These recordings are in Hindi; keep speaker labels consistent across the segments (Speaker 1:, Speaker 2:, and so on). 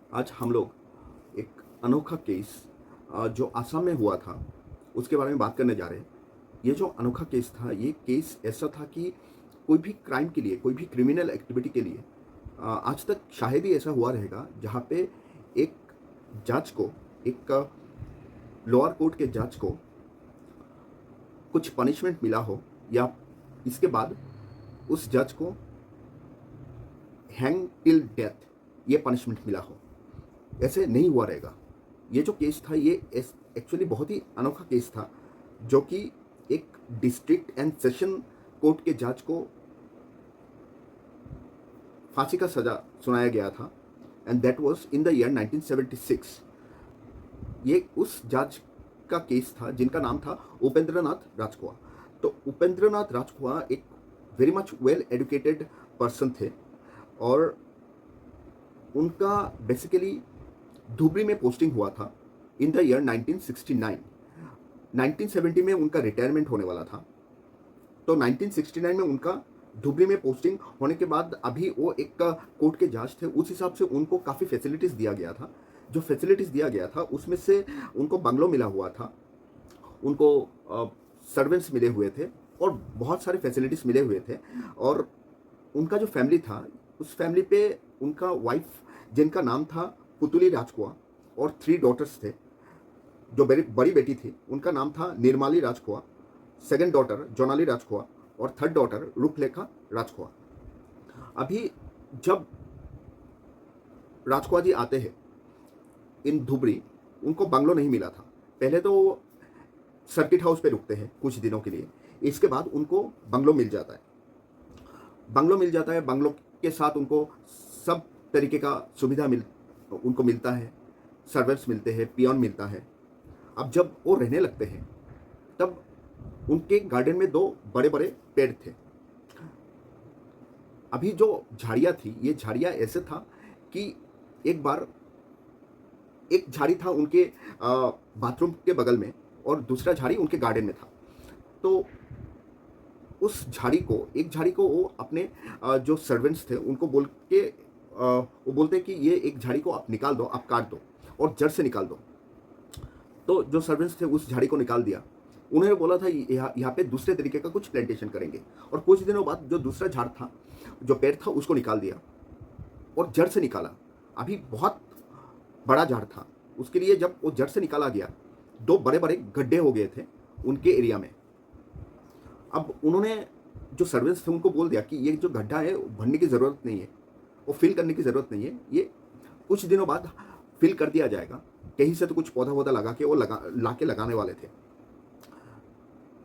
Speaker 1: आज हम लोग एक अनोखा केस जो आसाम में हुआ था उसके बारे में बात करने जा रहे हैं। ये जो अनोखा केस था, ये केस ऐसा था कि कोई भी क्राइम के लिए, कोई भी क्रिमिनल एक्टिविटी के लिए आज तक शायद ही ऐसा हुआ रहेगा जहाँ पे एक जज को, एक लोअर कोर्ट के जज को कुछ पनिशमेंट मिला हो या इसके बाद उस जज को हैंग टिल डेथ ये पनिशमेंट मिला हो। ऐसे नहीं हुआ रहेगा। ये जो केस था ये एक्चुअली बहुत ही अनोखा केस था, जो कि एक डिस्ट्रिक्ट एंड सेशन कोर्ट के जज को फांसी का सजा सुनाया गया था, and that was in the year 1976। ये उस जज का केस था जिनका नाम था उपेंद्रनाथ राजखोआ। तो उपेंद्रनाथ राजखोआ एक very much well educated person थे, और उनका बेसिकली धुबरी में पोस्टिंग हुआ था इन द ईयर 1969। 1970 में उनका रिटायरमेंट होने वाला था। तो 1969 में उनका धुबरी में पोस्टिंग होने के बाद अभी वो एक कोर्ट के जज थे। उस हिसाब से उनको काफ़ी फैसिलिटीज़ दिया गया था। जो फैसिलिटीज़ दिया गया था उसमें से उनको बंगलो मिला हुआ था, उनको सर्वेंट्स मिले हुए थे, और बहुत सारे फैसिलिटीज़ मिले हुए थे। और उनका जो फैमिली था, उस फैमिली पे उनका वाइफ जिनका नाम था पुतुली राजखोआ, और 3 डॉटर्स थे। जो बड़ी बेटी थी उनका नाम था निर्माली राजखोआ, सेकंड डॉटर जोनाली राजखोआ, और थर्ड डॉटर रूपलेखा राजखोआ। अभी जब राजखोआ जी आते हैं इन धुबरी, उनको बंगलो नहीं मिला था। पहले तो वो सर्किट हाउस पे रुकते हैं कुछ दिनों के लिए, इसके बाद उनको बंगलो मिल जाता है। बंगलो के साथ उनको सब तरीके का सुविधा उनको मिलता है। सर्वेंट्स मिलते हैं, पियोन मिलता है। अब जब वो रहने लगते हैं तब उनके गार्डन में 2 बड़े बड़े पेड़ थे। अभी जो झाड़ियाँ थी, ये झाड़ियाँ ऐसे था कि एक बार एक झाड़ी था उनके बाथरूम के बगल में, और दूसरा झाड़ी उनके गार्डन में था। तो एक झाड़ी को वो अपने जो सर्वेंट्स थे उनको वो बोलते कि ये एक झाड़ी को आप निकाल दो, आप काट दो और जड़ से निकाल दो। तो जो सर्वेंट्स थे उस झाड़ी को निकाल दिया। उन्होंने बोला था यहाँ पे दूसरे तरीके का कुछ प्लांटेशन करेंगे, और कुछ दिनों बाद जो दूसरा झाड़ था, जो पेड़ था, उसको निकाल दिया और जड़ से निकाला। अभी बहुत बड़ा झाड़ था, उसके लिए जब वो जड़ से निकाला गया 2 बड़े बड़े गड्ढे हो गए थे उनके एरिया में। अब उन्होंने जो सर्वेंट्स थे उनको बोल दिया कि ये जो गड्ढा है भरने की ज़रूरत नहीं है, वो फिल करने की ज़रूरत नहीं है, ये कुछ दिनों बाद फिल कर दिया जाएगा। कहीं से तो कुछ पौधा वौधा लगा के वो ला के लगाने वाले थे।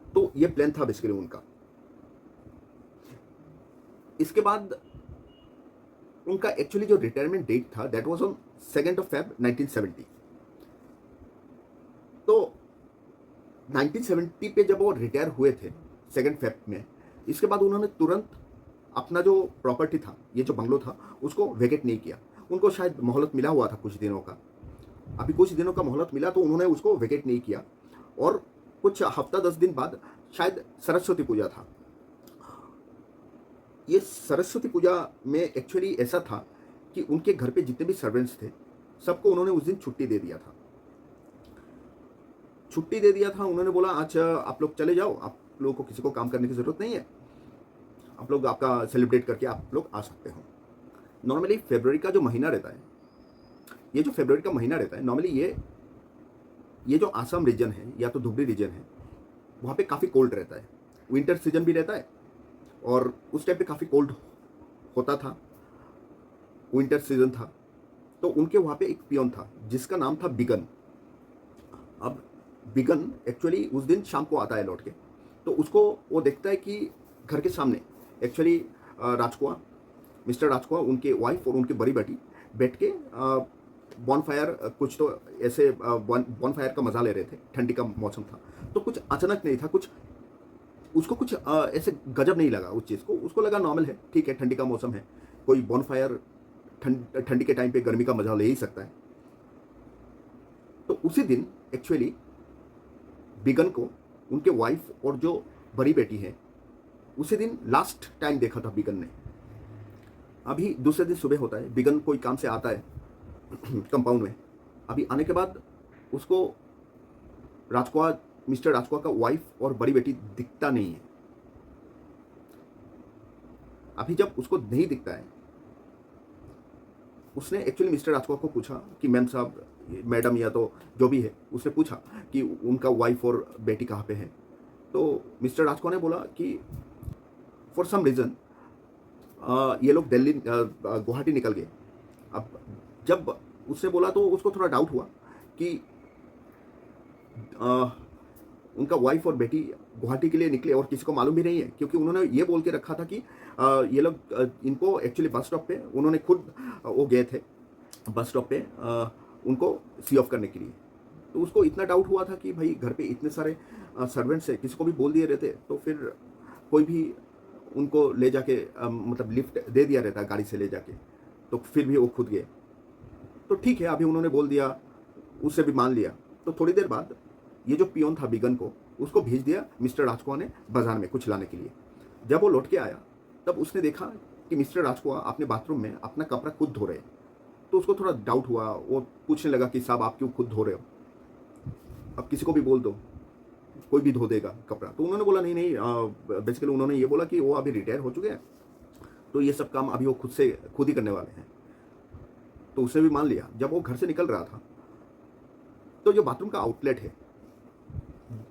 Speaker 1: तो ये प्लान था बेसिकली उनका। इसके बाद उनका एक्चुअली जो रिटायरमेंट डेट था दैट वाज ऑन 2 फेब 1970। तो 1970 पे जब वो रिटायर हुए थे 2 फेब में, इसके बाद उन्होंने तुरंत अपना जो प्रॉपर्टी था, ये जो बंगलो था, उसको वेकेट नहीं किया। उनको शायद मोहलत मिला हुआ था कुछ दिनों का। अभी कुछ दिनों का मोहलत मिला तो उन्होंने उसको वेकेट नहीं किया, और कुछ हफ्ता 10 दिन बाद शायद सरस्वती पूजा था। ये सरस्वती पूजा में एक्चुअली ऐसा था कि उनके घर पे जितने भी सर्वेंट्स थे सबको उन्होंने उस दिन छुट्टी दे दिया था। उन्होंने बोला आज आप लोग चले जाओ, आप लोगों को किसी को काम करने की ज़रूरत नहीं है, आप लोग आपका सेलिब्रेट करके आप लोग आ सकते हो। नॉर्मली फरवरी का जो महीना रहता है, ये जो फरवरी का महीना रहता है, नॉर्मली ये जो आसाम रीजन है या तो धुबरी रीजन है, वहाँ पे काफ़ी कोल्ड रहता है। विंटर सीजन भी रहता है, और उस टाइम पे काफ़ी कोल्ड होता था, विंटर सीजन था। तो उनके वहाँ पे एक पियोन था जिसका नाम था बिगन। अब बिगन एक्चुअली उस दिन शाम को आता है लौट के, तो उसको वो देखता है कि घर के सामने एक्चुअली राजकुआ, मिस्टर राजकुआ, उनके वाइफ और उनकी बड़ी बेटी बैठ के बॉनफायर, कुछ तो ऐसे बॉनफायर का मज़ा ले रहे थे। ठंडी का मौसम था, तो कुछ अचानक नहीं था, उसको कुछ ऐसे गजब नहीं लगा उस चीज़ को। उसको लगा नॉर्मल है, ठीक है, ठंडी का मौसम है, कोई बॉनफायर ठंडी के टाइम पे गर्मी का मज़ा ले ही सकता है। तो उसी दिन एक्चुअली बिगन को उनके वाइफ और जो बड़ी बेटी है, उसी दिन लास्ट टाइम देखा था बिगन ने। अभी दूसरे दिन सुबह होता है, बिगन कोई काम से आता है, कंपाउंड में। अभी आने के बाद उसको राजकुआ, मिस्टर राजकुआ का वाइफ और बड़ी बेटी दिखता नहीं है। अभी जब उसको नहीं दिखता है, उसने एक्चुअली मिस्टर राजकुआ को पूछा कि मैम साहब, मैडम या तो जो भी है, उसने पूछा कि उनका वाइफ और बेटी कहाँ पे है। तो मिस्टर राजकुआ ने बोला कि फॉर सम रीज़न ये लोग दिल्ली गुवाहाटी निकल गए। अब जब उसने बोला तो उसको थोड़ा डाउट हुआ कि अ, उनका वाइफ और बेटी गुवाहाटी के लिए निकले और किसी को मालूम भी नहीं है, क्योंकि उन्होंने ये बोल के रखा था कि ये लोग इनको एक्चुअली बस स्टॉप पे उन्होंने खुद वो गए थे बस स्टॉप पे उनको सी ऑफ करने के लिए। तो उसको इतना डाउट हुआ था कि भाई घर पे इतने सारे सर्वेंट्स है, किसी को भी बोल दिए रहते तो फिर कोई भी उनको ले जाके मतलब लिफ्ट दे दिया रहता गाड़ी से ले जाके, तो फिर भी वो खुद गए। तो ठीक है, अभी उन्होंने बोल दिया, उससे भी मान लिया। तो थोड़ी देर बाद ये जो पियोन था बिगन को, उसको भेज दिया मिस्टर राजकुआ ने बाजार में कुछ लाने के लिए। जब वो लौट के आया तब उसने देखा कि मिस्टर राजकुआ अपने बाथरूम में अपना कपड़ा खुद धो रहे हैं। तो उसको थोड़ा डाउट हुआ, वो पूछने लगा कि साहब आप क्यों खुद धो रहे हो, अब किसी को भी बोल दो, कोई भी धो देगा कपड़ा। तो उन्होंने बोला नहीं नहीं, बेसिकली उन्होंने ये बोला कि वो अभी रिटायर हो चुके हैं, तो ये सब काम अभी वो खुद ही करने वाले हैं। तो उसने भी मान लिया। जब वो घर से निकल रहा था तो जो बाथरूम का आउटलेट है,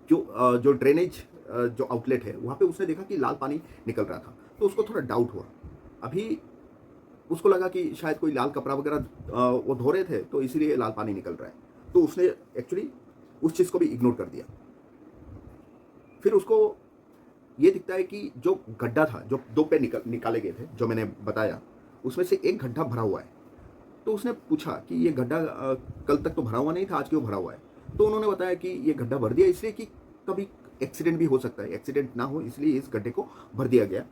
Speaker 1: जो ड्रेनेज जो आउटलेट है, वहाँ पे उसने देखा कि लाल पानी निकल रहा था। तो उसको थोड़ा डाउट हुआ। अभी उसको लगा कि शायद कोई लाल कपड़ा वगैरह वो धो रहे थे, तो इसीलिए लाल पानी निकल रहा है। तो उसने एक्चुअली उस चीज़ को भी इग्नोर कर दिया। फिर उसको ये दिखता है कि जो गड्ढा था, जो 2 पैर निकाले गए थे, जो मैंने बताया, उसमें से एक गड्ढा भरा हुआ है। तो उसने पूछा कि ये गड्ढा कल तक तो भरा हुआ नहीं था, आज क्यों भरा हुआ है। तो उन्होंने बताया कि ये गड्ढा भर दिया इसलिए कि कभी एक्सीडेंट भी हो सकता है, एक्सीडेंट ना हो इसलिए इस गड्ढे को भर दिया गया।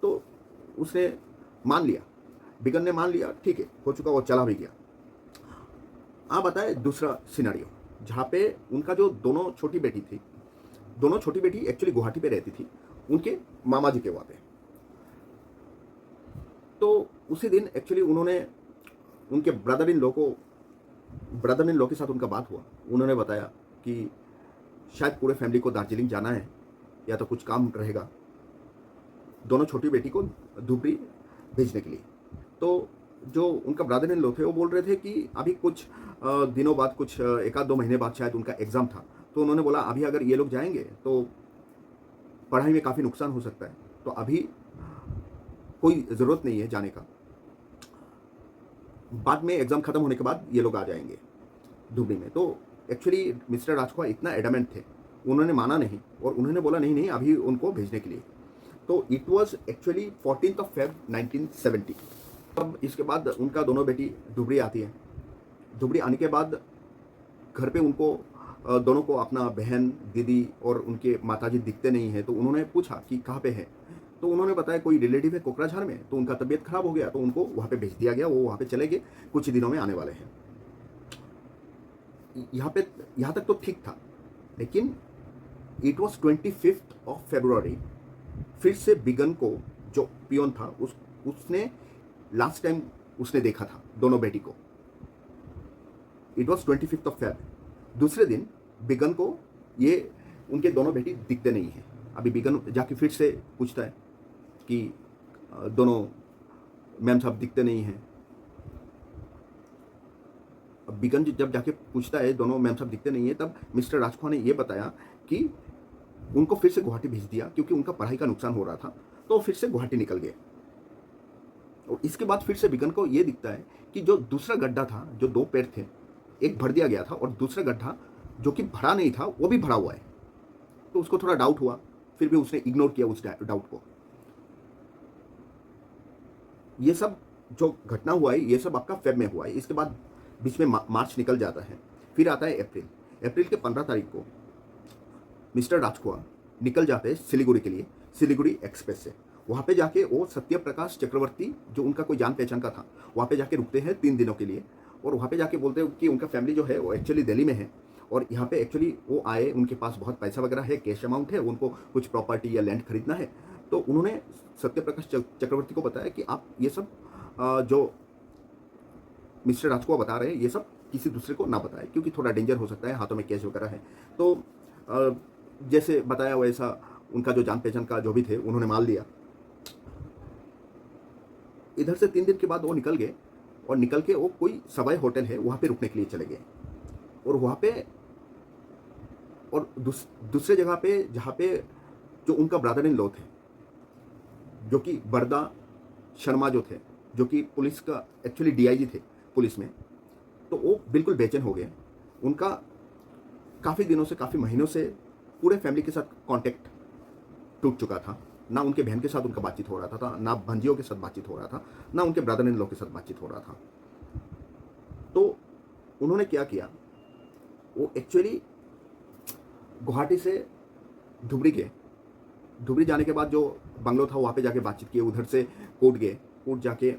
Speaker 1: तो उसने मान लिया, बिगन ने मान लिया, ठीक है हो चुका, वो चला भी गया। आप बताए दूसरा सिनेरियो, जहाँ पे उनका जो दोनों छोटी बेटी थी, दोनों छोटी बेटी एक्चुअली गुवाहाटी पे रहती थी, उनके मामा जी के वहाँ पे। तो उसी दिन एक्चुअली उन्होंने उनके ब्रदर इन लॉ के साथ उनका बात हुआ। उन्होंने बताया कि शायद पूरे फैमिली को दार्जिलिंग जाना है या तो कुछ काम रहेगा, दोनों छोटी बेटी को धुबरी भेजने के लिए। तो जो उनका ब्रदर इन लॉ थे वो बोल रहे थे कि अभी कुछ दिनों बाद, कुछ 1-2 महीने बाद शायद उनका एग्ज़ाम था। तो उन्होंने बोला अभी अगर ये लोग जाएंगे तो पढ़ाई में काफ़ी नुकसान हो सकता है, तो अभी कोई ज़रूरत नहीं है जाने का, बाद में एग्ज़ाम ख़त्म होने के बाद ये लोग आ जाएंगे धुबरी में। तो एक्चुअली मिस्टर राजकुआ इतना एडमेंट थे, उन्होंने माना नहीं और उन्होंने बोला नहीं नहीं अभी उनको भेजने के लिए। तो it was actually 14th of Feb 1970। अब इसके बाद उनका दोनों बेटी धुबरी आती है। धुबरी आने के बाद घर पे उनको दोनों को अपना बहन, दीदी और उनके माताजी दिखते नहीं है। तो उन्होंने पूछा कि कहाँ पे है, तो उन्होंने बताया कोई रिलेटिव है कोकराझार में, तो उनका तबीयत खराब हो गया तो उनको वहाँ पे भेज दिया गया, वो वहाँ पे चले गए, कुछ ही दिनों में आने वाले हैं। यहाँ तक तो ठीक था, लेकिन it was 25th of February, फिर से बिगन को, जो पियोन था, उसने लास्ट टाइम उसने देखा था दोनों बेटी को। It was 25th of Feb। दूसरे दिन बिगन को ये उनके दोनों बेटी दिखते नहीं है। अभी बिगन जाके फिर से पूछता है कि दोनों मैम साहब दिखते नहीं हैं। अब बिगन जब जाके पूछता है दोनों मैम साहब दिखते नहीं है, तब मिस्टर राजकुआ ने ये बताया कि उनको फिर से गुवाहाटी भेज दिया क्योंकि उनका पढ़ाई का नुकसान हो रहा था, तो फिर से गुवाहाटी निकल गए। और इसके बाद फिर से बिगन को ये दिखता है कि जो दूसरा गड्ढा था, जो 2 पैर थे, एक भर दिया गया था और दूसरा गड्ढा जो कि भरा नहीं था वो भी भरा हुआ है। तो उसको थोड़ा डाउट हुआ, फिर भी उसने इग्नोर किया उस डाउट को। ये सब जो घटना हुआ है ये सब आपका फेब में हुआ है। इसके बाद बीच में मार्च निकल जाता है, फिर आता है अप्रैल के 15 तारीख को मिस्टर राजकुआ निकल जाते हैं सिलीगुड़ी के लिए, सिलीगुड़ी एक्सप्रेस से। वहाँ पे जाके वो सत्य प्रकाश चक्रवर्ती, जो उनका कोई जान पहचान का था, वहाँ पे जाके रुकते हैं 3 दिनों के लिए। और वहाँ पे जाके बोलते हैं कि उनका फैमिली जो है वो एक्चुअली दिल्ली में है और यहाँ पे एक्चुअली वो आए, उनके पास बहुत पैसा वगैरह है, कैश अमाउंट है, उनको कुछ प्रॉपर्टी या लैंड खरीदना है। तो उन्होंने सत्य प्रकाश चक्रवर्ती को बताया कि आप ये सब जो मिस्टर राजकुआ बता रहे हैं ये सब किसी दूसरे को ना बताए, क्योंकि थोड़ा डेंजर हो सकता है, हाथों में केस वगैरह है। तो जैसे बताया वैसा उनका जो जान पहचान का जो भी थे उन्होंने मान लिया। इधर से 3 दिन के बाद वो निकल गए, और निकल के वो कोई सवाई होटल है वहाँ पे रुकने के लिए चले गए। और वहाँ पे और दूसरे जगह पे जहाँ पे जो उनका ब्रदर इन लॉ थे, जो कि बरदा शर्मा जो थे, जो कि पुलिस का एक्चुअली डीआईजी थे पुलिस में, तो वो बिल्कुल बेचैन हो गए। उनका काफ़ी दिनों से, काफ़ी महीनों से पूरे फैमिली के साथ कांटेक्ट टूट चुका था। ना उनके बहन के साथ उनका बातचीत हो रहा था, ना भंजियों के साथ बातचीत हो रहा था, ना उनके ब्रदर इन लॉ के साथ बातचीत हो रहा था। तो उन्होंने क्या किया, वो एक्चुअली गुवाहाटी से धुबरी गए। धुबरी जाने के बाद जो बंगलो था वहाँ पे जाके बातचीत किए। उधर से कोर्ट गए। कोर्ट जाके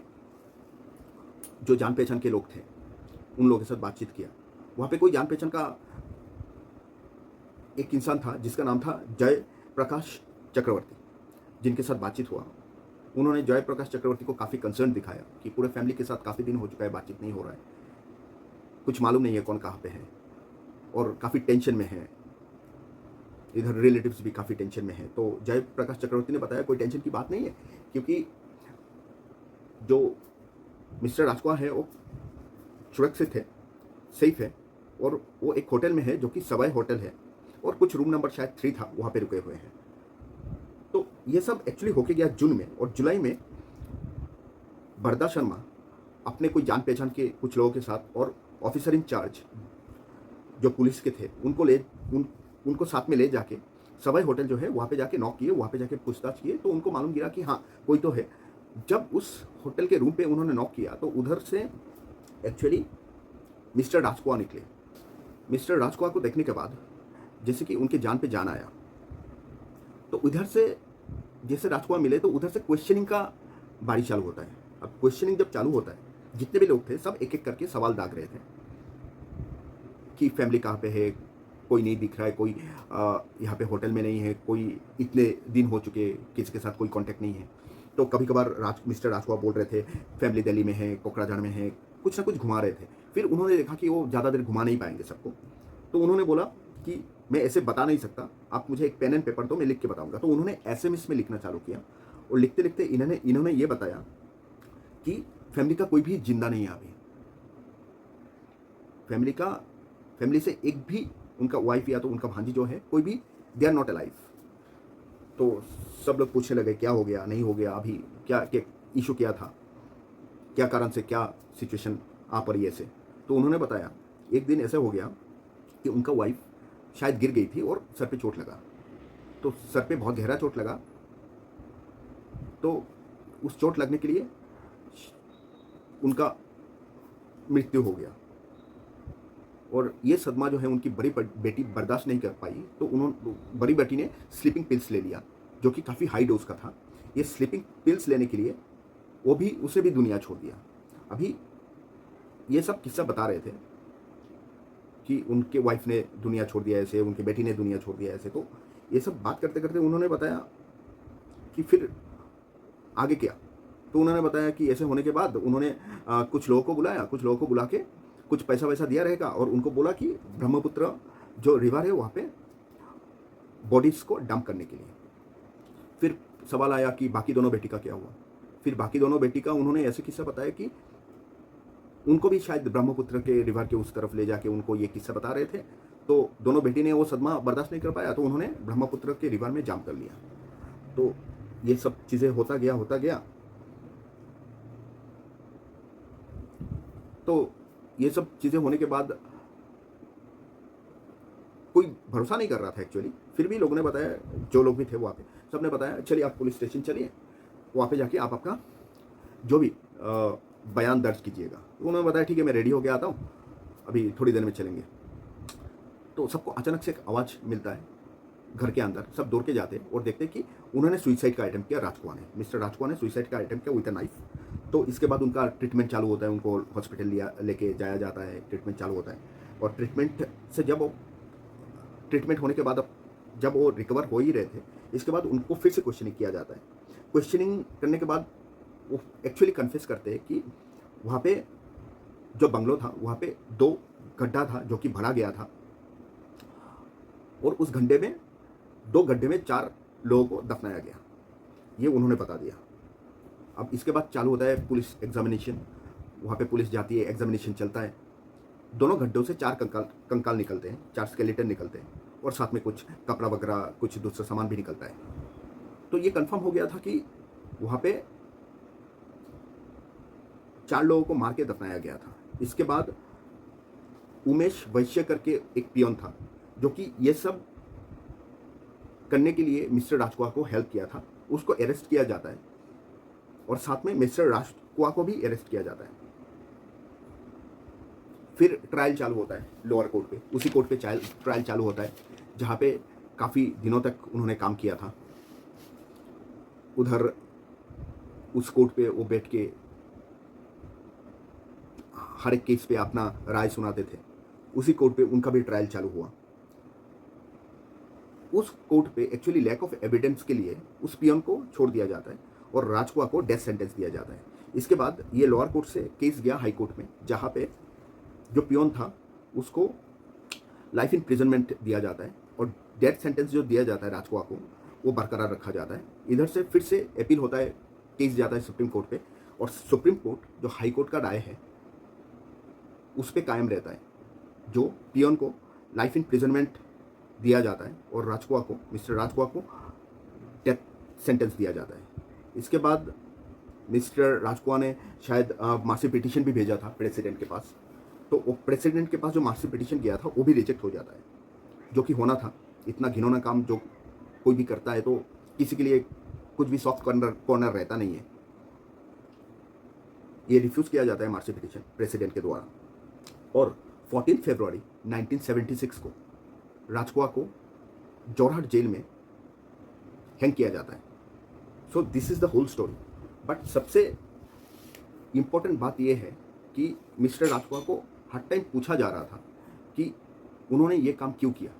Speaker 1: जो जान पहचान के लोग थे उन लोगों के साथ बातचीत किया। वहाँ पे कोई जान पहचान का एक इंसान था जिसका नाम था जय प्रकाश चक्रवर्ती, जिनके साथ बातचीत हुआ। उन्होंने जय प्रकाश चक्रवर्ती को काफ़ी कंसर्न दिखाया कि पूरे फैमिली के साथ काफ़ी दिन हो चुका है, बातचीत नहीं हो रहा है, कुछ मालूम नहीं है कौन कहाँ पे है, और काफ़ी टेंशन में है। इधर रिलेटिव्स भी काफ़ी टेंशन में है। तो जय प्रकाश चक्रवर्ती ने बताया कोई टेंशन की बात नहीं है, क्योंकि जो मिस्टर राजकुआ है वो सुरक्षित है, सेफ है, और वो एक होटल में है जो कि सवाई होटल है, और कुछ रूम नंबर शायद 3 था वहाँ पे रुके हुए हैं। तो ये सब एक्चुअली होके गया जून में, और जुलाई में बरदा शर्मा अपने कोई जान पहचान के कुछ लोगों के साथ और ऑफिसर इन चार्ज जो पुलिस के थे उनको साथ में ले जाके सवाई होटल जो है वहाँ पे जाके नॉक किए, वहाँ पे जाके पूछताछ किए। तो उनको मालूम गिरा कि हाँ कोई तो है। जब उस होटल के रूम पे उन्होंने नॉक किया तो उधर से एक्चुअली मिस्टर राजकुआ निकले। मिस्टर राजकुआ को देखने के बाद जैसे कि उनके जान पे जान आया, तो उधर से जैसे राजकुआ मिले तो उधर से क्वेश्चनिंग का बारी चालू होता है। अब क्वेश्चनिंग जब चालू होता है, जितने भी लोग थे सब एक एक करके सवाल दाग रहे थे कि फैमिली कहाँ पे है, कोई नहीं दिख रहा है, कोई यहाँ पे होटल में नहीं है, कोई इतने दिन हो चुके किसी के साथ कोई कांटेक्ट नहीं है। तो कभी कभार मिस्टर राजकुआ बोल रहे थे फैमिली दिल्ली में है, कोकराझार में है, कुछ ना कुछ घुमा रहे थे। फिर उन्होंने देखा कि वो ज़्यादा देर घुमा नहीं पाएंगे सबको, तो उन्होंने बोला कि मैं ऐसे बता नहीं सकता, आप मुझे एक पेन एंड पेपर दो, मैं लिख के बताऊँगा। तो उन्होंने एसएमएस में लिखना चालू किया, और लिखते लिखते इन्होंने ये बताया कि फैमिली का कोई भी जिंदा नहीं है अभी। फैमिली से एक भी उनका वाइफ या तो उनका भांजी जो है कोई भी, दे आर नॉट अलाइव। तो सब लोग पूछने लगे क्या हो गया, नहीं हो गया, अभी क्या इशू क्या था, क्या कारण से, क्या सिचुएशन आ पड़ी ऐसे। तो उन्होंने बताया एक दिन ऐसा हो गया कि उनका वाइफ शायद गिर गई थी और सर पे चोट लगा। तो सर पे बहुत गहरा चोट लगा, तो उस चोट लगने के लिए उनका मृत्यु हो गया। और ये सदमा जो है उनकी बड़ी बेटी बर्दाश्त नहीं कर पाई, तो बड़ी बेटी ने स्लीपिंग पिल्स ले लिया जो कि काफ़ी हाई डोज का था। ये स्लीपिंग पिल्स लेने के लिए उसे भी दुनिया छोड़ दिया। अभी ये सब किस्सा बता रहे थे कि उनके वाइफ ने दुनिया छोड़ दिया ऐसे, उनकी बेटी ने दुनिया छोड़ दिया ऐसे। तो ये सब बात करते करते उन्होंने बताया कि फिर आगे क्या। तो उन्होंने बताया कि ऐसे होने के बाद उन्होंने कुछ लोगों को बुलाया, कुछ लोगों को बुला के कुछ पैसा वैसा दिया रहेगा, और उनको बोला कि ब्रह्मपुत्र जो रिवर है वहाँ पे बॉडीज़ को डंप करने के लिए। फिर सवाल आया कि बाकी दोनों बेटी का क्या हुआ। फिर बाकी दोनों बेटी का उन्होंने ऐसे किस्सा बताया कि उनको भी शायद ब्रह्मपुत्र के रिवर के उस तरफ ले जाके उनको ये किस्सा बता रहे थे। तो दोनों बेटी ने वो सदमा बर्दाश्त नहीं कर पाया, तो उन्होंने ब्रह्मपुत्र के रिवर में जाम कर लिया। तो ये सब चीज़ें होता गया। तो ये सब चीज़ें होने के बाद कोई भरोसा नहीं कर रहा था एक्चुअली। फिर भी लोगों ने बताया, जो लोग भी थे वहाँ पे सब ने बताया चलिए आप पुलिस स्टेशन चलिए, वहाँ पे जाके आप आपका जो भी बयान दर्ज कीजिएगा। तो उन्होंने बताया ठीक है मैं रेडी होके आता हूँ, अभी थोड़ी देर में चलेंगे। तो सबको अचानक से एक आवाज़ मिलता है घर के अंदर। सब दौड़ के जाते और देखते कि उन्होंने सुइसाइड का अटेम्प्ट किया, मिस्टर राजकुआ ने सुइसाइड का अटेम्प्ट किया विद अ नाइफ। तो इसके बाद उनका ट्रीटमेंट चालू होता है, उनको हॉस्पिटल लेके जाया जाता है, ट्रीटमेंट चालू होता है। और ट्रीटमेंट होने के बाद अब जब वो रिकवर हो ही रहे थे, इसके बाद उनको फिर से क्वेश्चनिंग किया जाता है। क्वेश्चनिंग करने के बाद वो एक्चुअली कन्फेस करते हैं कि वहाँ पे जो बंगलो था वहाँ पे 2 गड्ढा था जो कि भरा गया था, और उस गड्ढे में 2 गड्ढे में 4 लोगों को दफनाया गया, ये उन्होंने बता दिया। अब इसके बाद चालू होता है पुलिस एग्जामिनेशन, वहाँ पे पुलिस जाती है, एग्जामिनेशन चलता है। दोनों गड्ढों से 4 कंकाल निकलते हैं, 4 स्केलेटन निकलते हैं, और साथ में कुछ कपड़ा वगैरह, कुछ दूसरा सामान भी निकलता है। तो ये कंफर्म हो गया था कि वहाँ पे 4 लोगों को मार के दफनाया गया था। इसके बाद उमेश वैश्य करके एक पियोन था जो कि ये सब करने के लिए मिस्टर राजकुआ को हेल्प किया था, उसको अरेस्ट किया जाता है, और साथ में मिस्टर राजकुआ को भी अरेस्ट किया जाता है। फिर ट्रायल चालू होता है लोअर कोर्ट पे, उसी कोर्ट पे ट्रायल चालू होता है जहाँ पे काफ़ी दिनों तक उन्होंने काम किया था। उधर उस कोर्ट पे वो बैठ के हर एक केस पे अपना राय सुनाते थे। उसी कोर्ट पे उनका भी ट्रायल चालू हुआ। उस कोर्ट पे एक्चुअली लैक ऑफ एविडेंस के लिए उस पियन को छोड़ दिया जाता है और राजकुआ को डेथ सेंटेंस दिया जाता है। इसके बाद ये लोअर कोर्ट से केस गया हाई कोर्ट में, जहाँ पे जो पियोन था उसको लाइफ इम्प्रिजनमेंट दिया जाता है और डेथ सेंटेंस जो दिया जाता है राजकुआ को वो बरकरार रखा जाता है। इधर से फिर से अपील होता है, केस जाता है सुप्रीम कोर्ट पे, और सुप्रीम कोर्ट जो हाई कोर्ट का राय है उस पर कायम रहता है। जो पियोन को लाइफ इम्प्रिजनमेंट दिया जाता है और राजकुआ को, मिस्टर राजकुआ को डेथ सेंटेंस दिया जाता है। इसके बाद मिस्टर राजकुआ ने शायद मार्सी पिटीशन भी भेजा था प्रेसिडेंट के पास, तो वो प्रेसिडेंट के पास जो मार्सी पिटीशन गया था वो भी रिजेक्ट हो जाता है, जो कि होना था। इतना घिनौना काम जो कोई भी करता है तो किसी के लिए कुछ भी सॉफ्ट कॉर्नर रहता नहीं है। ये रिफ्यूज़ किया जाता है मार्सी पिटीशन प्रेसिडेंट के द्वारा, और 14 फरवरी 1976 को राजकुआ को जोरहाट जेल में हैंग किया जाता है। So this is the whole story. But सबसे इम्पोर्टेंट बात यह है कि मिस्टर राजकुआ को हर टाइम पूछा जा रहा था कि उन्होंने ये काम क्यों किया।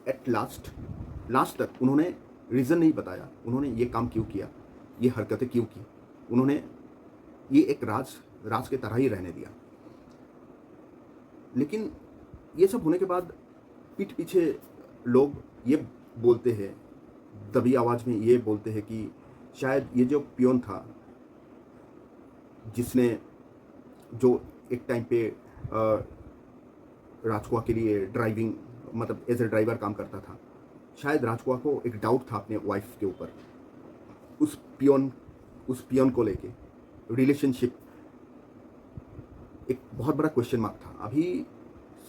Speaker 1: एट लास्ट तक उन्होंने रीज़न नहीं बताया, उन्होंने ये काम क्यों किया, ये हरकतें क्यों की। उन्होंने ये एक राज के तरह ही रहने दिया। लेकिन ये सब होने के बाद पीठ पीछे लोग ये बोलते हैं, दबी आवाज़ में ये बोलते हैं कि शायद ये जो पियोन था जिसने जो एक टाइम पे राजकुआ के लिए ड्राइविंग, मतलब एज ए ड्राइवर काम करता था, शायद राजकुआ को एक डाउट था अपने वाइफ के ऊपर, उस पियोन को लेके रिलेशनशिप एक बहुत बड़ा क्वेश्चन मार्क था। अभी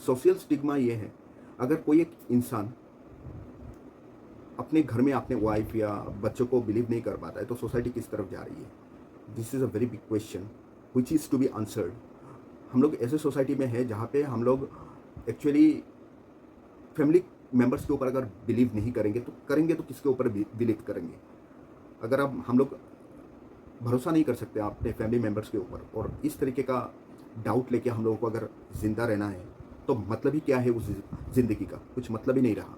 Speaker 1: सोशल स्टिग्मा ये है, अगर कोई एक इंसान अपने घर में अपने वाइफ या बच्चों को बिलीव नहीं कर पाता है तो सोसाइटी किस तरफ जा रही है। This is a very big question which is to be answered. हम लोग ऐसे सोसाइटी में है जहाँ पे हम लोग एक्चुअली फैमिली मेम्बर्स के ऊपर अगर बिलीव नहीं करेंगे तो किसके ऊपर बिलीव करेंगे। अगर अब हम लोग भरोसा नहीं कर सकते अपने फैमिली मेम्बर्स के ऊपर, और इस तरीके का डाउट लेके हम लोगों को अगर ज़िंदा रहना है तो मतलब ही क्या है उस ज़िंदगी का, कुछ मतलब ही नहीं रहा।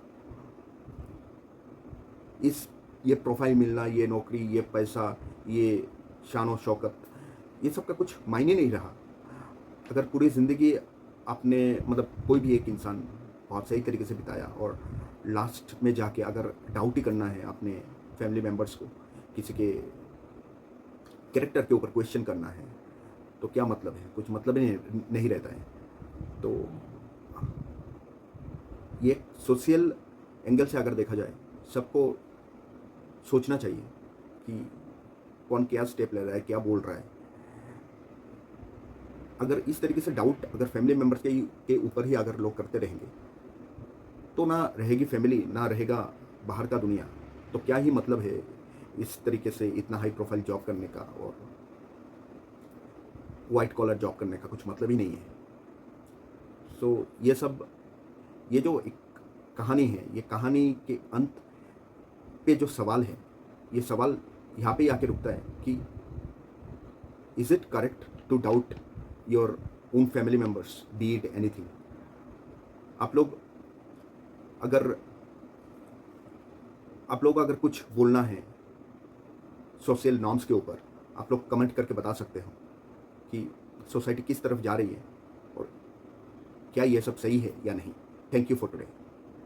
Speaker 1: ये प्रोफाइल मिलना, ये नौकरी, ये पैसा, ये शान और शौकत, ये सब का कुछ मायने नहीं रहा अगर पूरी ज़िंदगी आपने, मतलब कोई भी एक इंसान बहुत सही तरीके से बिताया और लास्ट में जाके अगर डाउट ही करना है अपने फैमिली मेम्बर्स को, किसी के कैरेक्टर के ऊपर क्वेश्चन करना है, तो क्या मतलब है, कुछ मतलब ही नहीं रहता है। तो ये सोशल एंगल से अगर देखा जाए, सबको सोचना चाहिए कि कौन क्या स्टेप ले रहा है, क्या बोल रहा है। अगर इस तरीके से डाउट अगर फैमिली मेम्बर्स के ऊपर ही अगर लोग करते रहेंगे तो ना रहेगी फैमिली, ना रहेगा बाहर का दुनिया। तो क्या ही मतलब है इस तरीके से इतना हाई प्रोफाइल जॉब करने का, और वाइट कॉलर जॉब करने का कुछ मतलब ही नहीं है। सो ये जो एक कहानी है, ये कहानी के अंत पे जो सवाल है, ये सवाल यहाँ पे आके रुकता है कि is it correct to doubt your own family members, be it anything. आप लोग अगर कुछ बोलना है सोशल नॉर्म्स के ऊपर, आप लोग कमेंट करके बता सकते हो कि सोसाइटी किस तरफ जा रही है और क्या ये सब सही है या नहीं। Thank you for today.